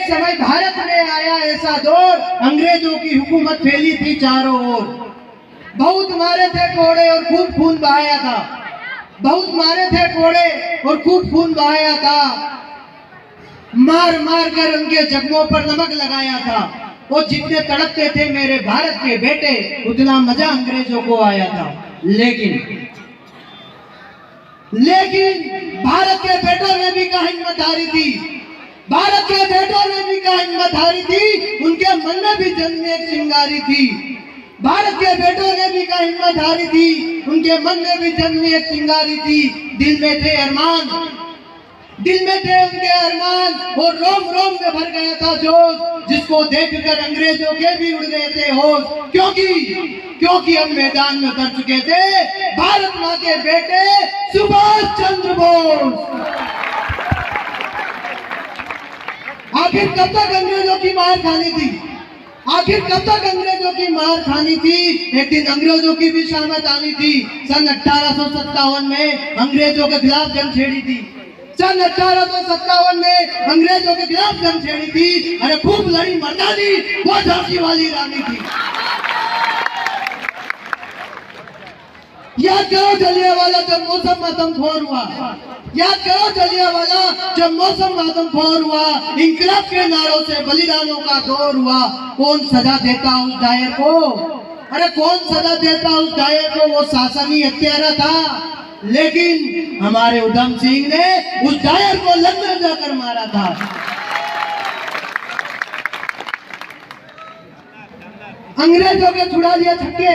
समय भारत में आया ऐसा दौर, अंग्रेजों की हुकूमत फैली थी चारों ओर। बहुत मारे थे कोड़े और खूब खून बहाया था, बहुत मारे थे कोड़े और खूब खून बहाया था। मार मार कर उनके जख्मों पर नमक लगाया था। वो जितने तड़पते थे मेरे भारत के बेटे, उतना मजा अंग्रेजों को आया था। लेकिन भारत के बेटों ने भी कहा हिम्मत हारी थी, भारत के बेटों ने भी कहा हिम्मत हारी थी। उनके मन में भी जन्म एक चिंगारी थी। भारत के बेटों ने भी कहा हिम्मत हारी थी, उनके मन में भी जन्म एक चिंगारी थी। दिल में थे अरमान, दिल में थे उनके अरमान, और रोम रोम में भर गया था जोश, जिसको देखकर अंग्रेजों के भी उड़ गए थे होश। क्योंकि हम मैदान में उतर चुके थे भारत माँ के बेटे सुभाष चंद्र बोस। आखिर कब तक अंग्रेजों की मार खानी थी? आखिर कब तक अंग्रेजों की मार खानी थी? एक दिन अंग्रेजों की भी शामत आनी थी। सन 1857 में अंग्रेजों के खिलाफ जंग छेड़ी थी। सन 1857 में अंग्रेजों के खिलाफ जंग छेड़ी थी। अरे खूब लड़ी मर्दानी, वो झांसी वाली रानी थी। याद करो जलियांवाला जब मौसम आदमखोर हुआ, याद करो जलियांवाला जब मौसम आदमखोर हुआ। इंकलाब के नारों से बलिदानों का दौर हुआ। कौन सजा देता उस डायर को? अरे कौन सजा देता उस डायर को? वो शासनी हत्यारा था, लेकिन हमारे उधम सिंह ने उस डायर को लंदन जाकर मारा था। अंग्रेजों के छुड़ा दिया छक्के,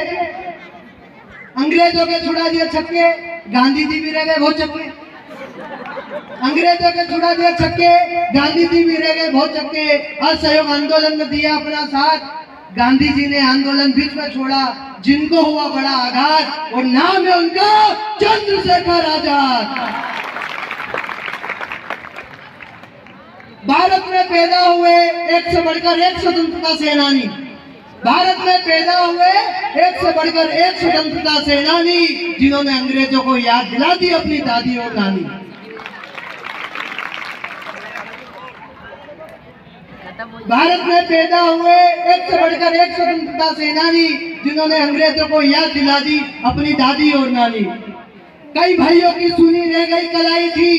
अंग्रेजों के छुड़ा दिया छक्के, गांधी जी भी रह गए बहुत छक्के। अंग्रेजों के छुड़ा दिया छक्के, गांधी जी भी रह गए बहुत छक्के। असहयोग आंदोलन में दिया अपना साथ, गांधी जी ने आंदोलन बीच में छोड़ा, जिनको हुआ बड़ा आघात, और नाम है उनका चंद्रशेखर आजाद। भारत में पैदा हुए एक से बढ़कर एक स्वतंत्रता सेनानी, भारत में पैदा हुए एक से बढ़कर एक स्वतंत्रता सेनानी, जिन्होंने अंग्रेजों को याद दिला दी अपनी दादी और नानी। भारत में पैदा हुए एक से बढ़कर एक स्वतंत्रता सेनानी, जिन्होंने अंग्रेजों को याद दिला दी अपनी दादी और नानी। कई भाइयों की सुनी रह गई कलाई थी,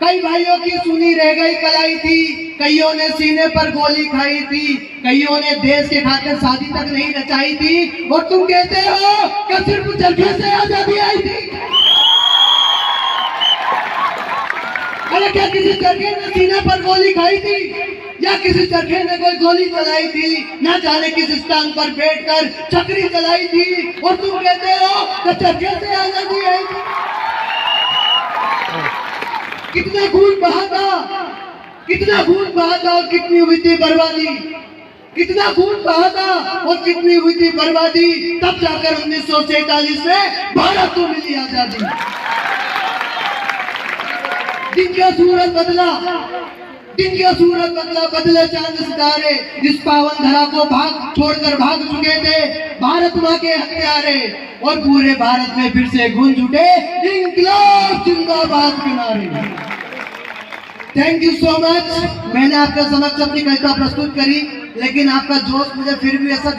कई भाइयों की सुनी रह गई कलाई थी। कईयों ने सीने पर गोली खाई थी, कईयों ने देश के खातिर शादी तक नहीं रचाई थी। और तुम कहते हो कि सिर्फ चरखे से आजादी आई थी। अरे क्या किसी चरखे ने सीने पर गोली खाई थी, या किसी चरखे ने कोई गोली चलाई थी? ना जाने किस स्थान पर बैठकर चक्री चलाई थी, और तुम कहते हो कि चरखे से आजादी आई थी। कितना खून बहा था, कितना खून बहा था और कितनी हुई थी बर्बादी, कितना खून बहा था और कितनी हुई थी बर्बादी। तब जाकर 1947 में भारत को मिली आजादी। दिन का सूरज बदला, दिन का सूरज बदला, बदले चांद सितारे। इस पावन धरा को छोड़कर भाग चुके थे भारत माँ के हत्यारे, और पूरे भारत में फिर से गूंज उठे इंकलाब जिंदाबाद के नारे। Thank you so much. मैंने आपके समक्ष अपनी कविता प्रस्तुत करी, लेकिन आपका जोश मुझे फिर भी ऐसा